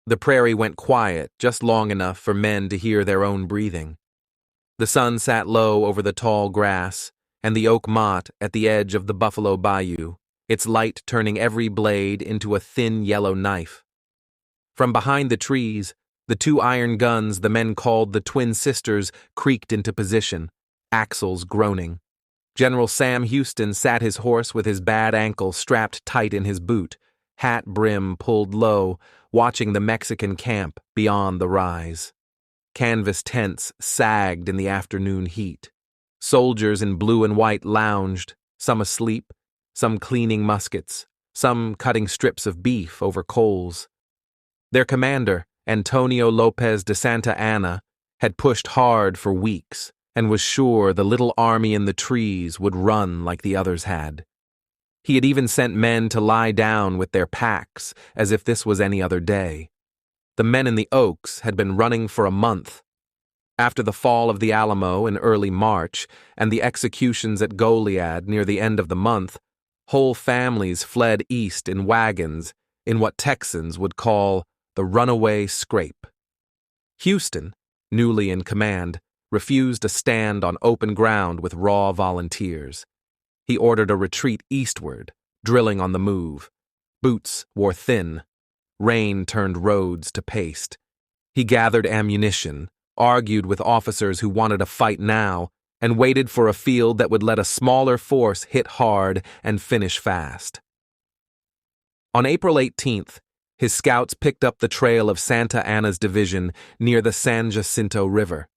The prairie went quiet just long enough for men to hear their own breathing. The sun sat low over the tall grass and the oak motte at the edge of the Buffalo Bayou, its light turning every blade into a thin yellow knife. From behind the trees, the two iron guns the men called the Twin Sisters creaked into position, axles groaning. General Sam Houston sat his horse with his bad ankle strapped tight in his boot, hat brim pulled low, watching the Mexican camp beyond the rise. Canvas tents sagged in the afternoon heat. Soldiers in blue and white lounged, some asleep, some cleaning muskets, some cutting strips of beef over coals. Their commander, Antonio Lopez de Santa Anna, had pushed hard for weeks and was sure the little army in the trees would run like the others had. He had even sent men to lie down with their packs as if this was any other day. The men in the Oaks had been running for a month. After the fall of the Alamo in early March and the executions at Goliad near the end of the month, whole families fled east in wagons in what Texans would call the runaway scrape. Houston, newly in command, refused to stand on open ground with raw volunteers. He ordered a retreat eastward, drilling on the move. Boots wore thin. Rain turned roads to paste. He gathered ammunition, argued with officers who wanted a fight now, and waited for a field that would let a smaller force hit hard and finish fast. On April 18th, his scouts picked up the trail of Santa Anna's division near the San Jacinto River.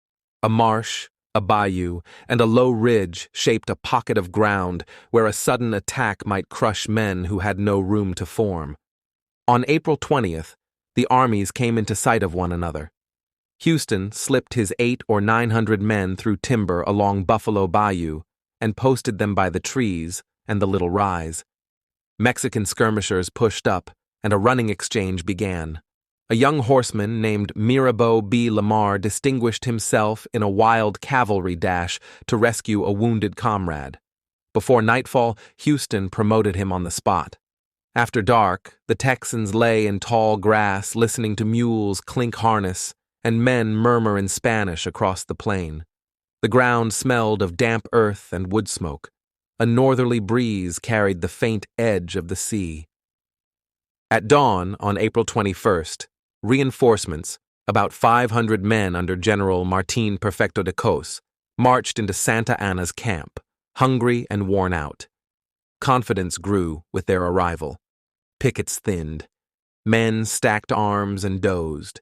A marsh, a bayou, and a low ridge shaped a pocket of ground where a sudden attack might crush men who had no room to form. On April 20th, the armies came into sight of one another. Houston slipped his 800 or 900 men through timber along Buffalo Bayou and posted them by the trees and the little rise. Mexican skirmishers pushed up, and a running exchange began. A young horseman named Mirabeau B. Lamar distinguished himself in a wild cavalry dash to rescue a wounded comrade. Before nightfall, Houston promoted him on the spot. After dark, the Texans lay in tall grass listening to mules clink harness and men murmur in Spanish across the plain. The ground smelled of damp earth and wood smoke. A northerly breeze carried the faint edge of the sea. At dawn on April 21st, reinforcements, about 500 men under General Martin Perfecto de Cos, marched into Santa Anna's camp, hungry and worn out. Confidence grew with their arrival. Pickets thinned. Men stacked arms and dozed.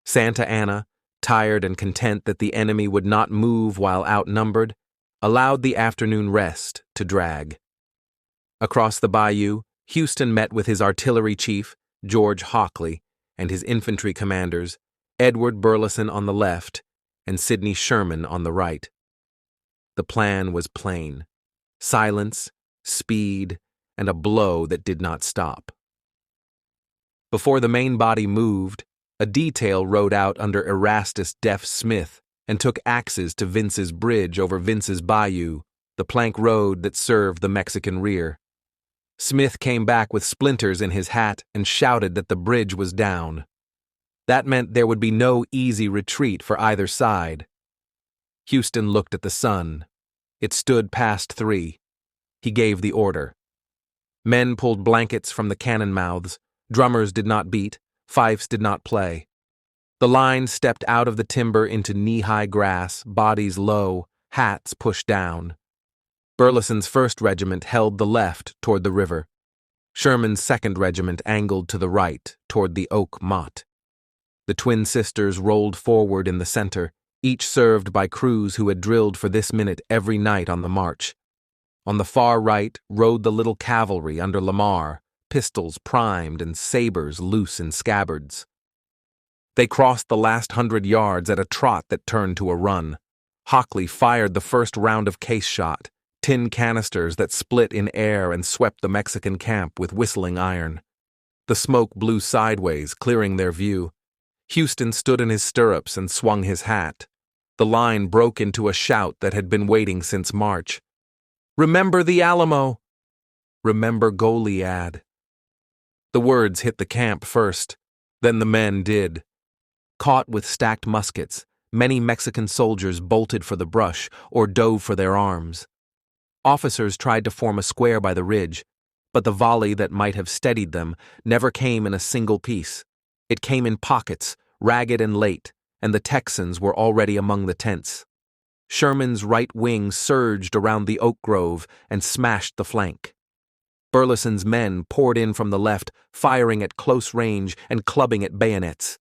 Santa Anna, tired and content that the enemy would not move while outnumbered, allowed the afternoon rest to drag. Across the bayou, Houston met with his artillery chief, George Hockley, and his infantry commanders, Edward Burleson on the left and Sidney Sherman on the right. The plan was plain: silence, speed, and a blow that did not stop. Before the main body moved, a detail rode out under Erastus Deaf Smith and took axes to Vince's Bridge over Vince's Bayou, the plank road that served the Mexican rear. Smith came back with splinters in his hat and shouted that the bridge was down. That meant there would be no easy retreat for either side. Houston looked at the sun. It stood past 3. He gave the order. Men pulled blankets from the cannon mouths. Drummers did not beat. Fifes did not play. The line stepped out of the timber into knee-high grass, bodies low, hats pushed down. Burleson's 1st Regiment held the left toward the river. Sherman's 2nd Regiment angled to the right toward the oak motte. The Twin Sisters rolled forward in the center, each served by crews who had drilled for this minute every night on the march. On the far right rode the little cavalry under Lamar, pistols primed and sabers loose in scabbards. They crossed the last 100 yards at a trot that turned to a run. Hockley fired the first round of case shot, tin canisters that split in air and swept the Mexican camp with whistling iron. The smoke blew sideways, clearing their view. Houston stood in his stirrups and swung his hat. The line broke into a shout that had been waiting since March. "Remember the Alamo! Remember Goliad!" The words hit the camp first. Then the men did. Caught with stacked muskets, many Mexican soldiers bolted for the brush or dove for their arms. Officers tried to form a square by the ridge, but the volley that might have steadied them never came in a single piece. It came in pockets, ragged and late, and the Texans were already among the tents. Sherman's right wing surged around the oak grove and smashed the flank. Burleson's men poured in from the left, firing at close range and clubbing at bayonets.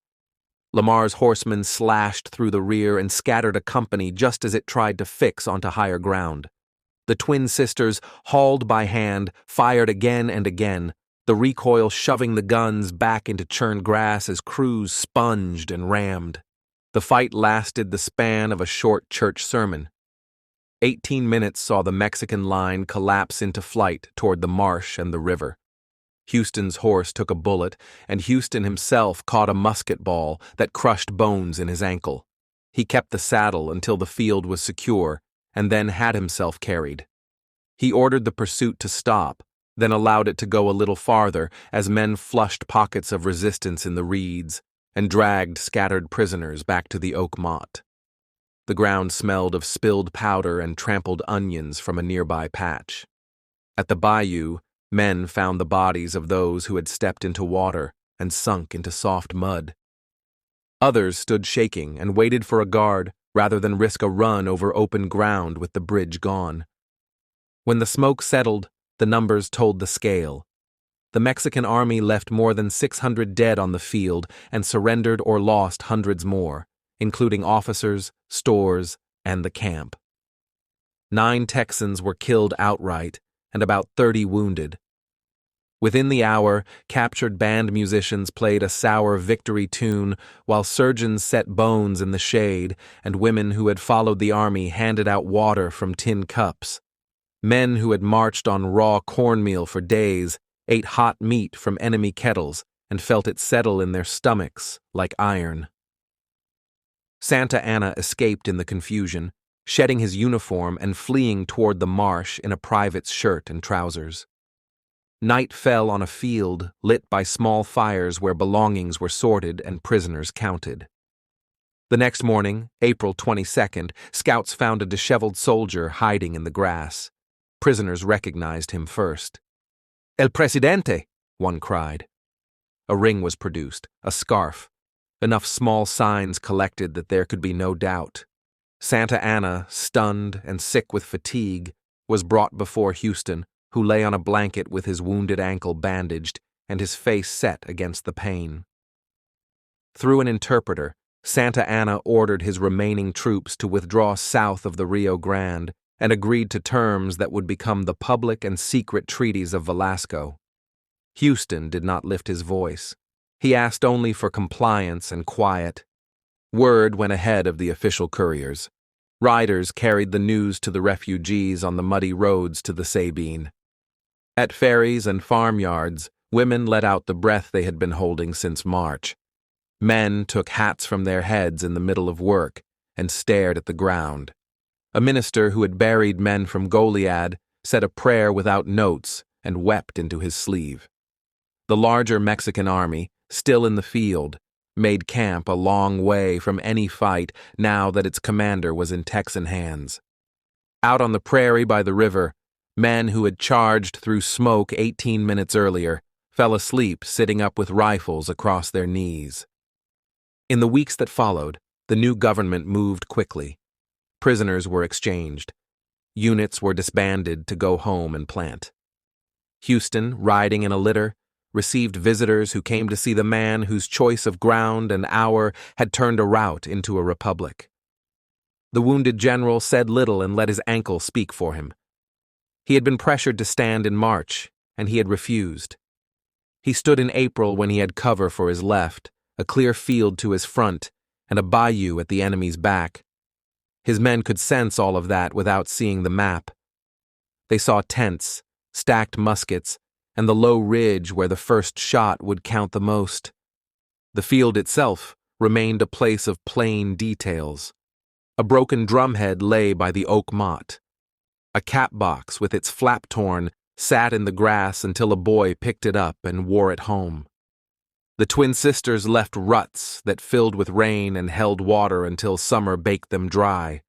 Lamar's horsemen slashed through the rear and scattered a company just as it tried to fix onto higher ground. The twin sisters, hauled by hand, fired again and again, the recoil shoving the guns back into churned grass as crews sponged and rammed. The fight lasted the span of a short church sermon. 18 minutes saw the Mexican line collapse into flight toward the marsh and the river. Houston's horse took a bullet, and Houston himself caught a musket ball that crushed bones in his ankle. He kept the saddle until the field was secure, and then had himself carried. He ordered the pursuit to stop, then allowed it to go a little farther as men flushed pockets of resistance in the reeds and dragged scattered prisoners back to the oak motte. The ground smelled of spilled powder and trampled onions from a nearby patch. At the bayou, men found the bodies of those who had stepped into water and sunk into soft mud. Others stood shaking and waited for a guard rather than risk a run over open ground with the bridge gone. When the smoke settled, the numbers told the scale. The Mexican army left more than 600 dead on the field and surrendered or lost hundreds more, including officers, stores, and the camp. 9 Texans were killed outright and about 30 wounded. Within the hour, captured band musicians played a sour victory tune while surgeons set bones in the shade and women who had followed the army handed out water from tin cups. Men who had marched on raw cornmeal for days ate hot meat from enemy kettles and felt it settle in their stomachs like iron. Santa Anna escaped in the confusion, shedding his uniform and fleeing toward the marsh in a private's shirt and trousers. Night fell on a field lit by small fires where belongings were sorted and prisoners counted. The next morning, April 22nd, scouts found a disheveled soldier hiding in the grass. Prisoners recognized him first. "El Presidente!" one cried. A ring was produced, a scarf. Enough small signs collected that there could be no doubt. Santa Anna, stunned and sick with fatigue, was brought before Houston, who lay on a blanket with his wounded ankle bandaged and his face set against the pain. Through an interpreter, Santa Anna ordered his remaining troops to withdraw south of the Rio Grande and agreed to terms that would become the public and secret treaties of Velasco. Houston did not lift his voice. He asked only for compliance and quiet. Word went ahead of the official couriers. Riders carried the news to the refugees on the muddy roads to the Sabine. At ferries and farmyards, women let out the breath they had been holding since March. Men took hats from their heads in the middle of work and stared at the ground. A minister who had buried men from Goliad said a prayer without notes and wept into his sleeve. The larger Mexican army, still in the field, made camp a long way from any fight now that its commander was in Texan hands. Out on the prairie by the river, men who had charged through smoke 18 minutes earlier fell asleep sitting up with rifles across their knees. In the weeks that followed, the new government moved quickly. Prisoners were exchanged. Units were disbanded to go home and plant. Houston, riding in a litter, received visitors who came to see the man whose choice of ground and hour had turned a rout into a republic. The wounded general said little and let his ankle speak for him. He had been pressured to stand in March, and he had refused. He stood in April when he had cover for his left, a clear field to his front, and a bayou at the enemy's back. His men could sense all of that without seeing the map. They saw tents, stacked muskets, and the low ridge where the first shot would count the most. The field itself remained a place of plain details. A broken drumhead lay by the oak motte. A cap box with its flap torn sat in the grass until a boy picked it up and wore it home. The twin sisters left ruts that filled with rain and held water until summer baked them dry.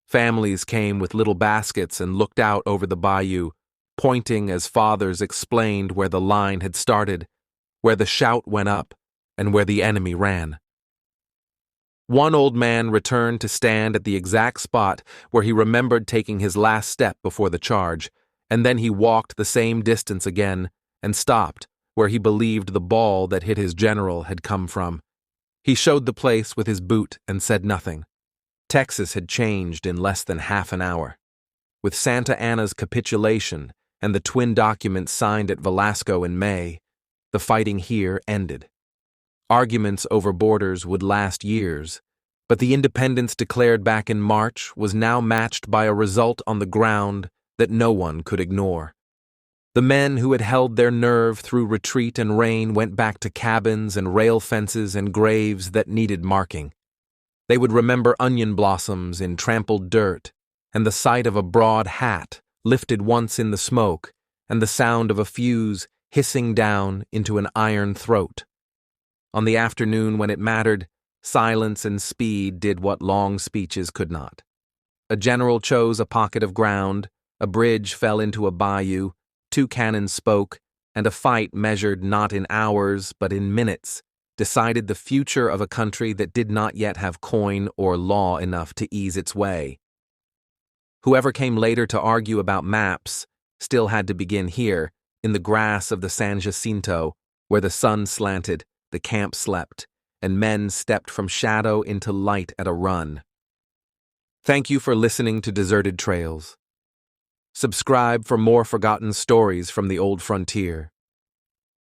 Families came with little baskets and looked out over the bayou, pointing as fathers explained where the line had started, where the shout went up, and where the enemy ran. One old man returned to stand at the exact spot where he remembered taking his last step before the charge, and then he walked the same distance again and stopped where he believed the ball that hit his general had come from. He showed the place with his boot and said nothing. Texas had changed in less than half an hour. With Santa Anna's capitulation and the twin documents signed at Velasco in May, the fighting here ended. Arguments over borders would last years, but the independence declared back in March was now matched by a result on the ground that no one could ignore. The men who had held their nerve through retreat and rain went back to cabins and rail fences and graves that needed marking. They would remember onion blossoms in trampled dirt, and the sight of a broad hat lifted once in the smoke, and the sound of a fuse hissing down into an iron throat. On the afternoon when it mattered, silence and speed did what long speeches could not. A general chose a pocket of ground, a bridge fell into a bayou, 2 cannons spoke, and a fight measured not in hours but in minutes decided the future of a country that did not yet have coin or law enough to ease its way. Whoever came later to argue about maps still had to begin here, in the grass of the San Jacinto, where the sun slanted, the camp slept, and men stepped from shadow into light at a run. Thank you for listening to Deserted Trails. Subscribe for more forgotten stories from the old frontier.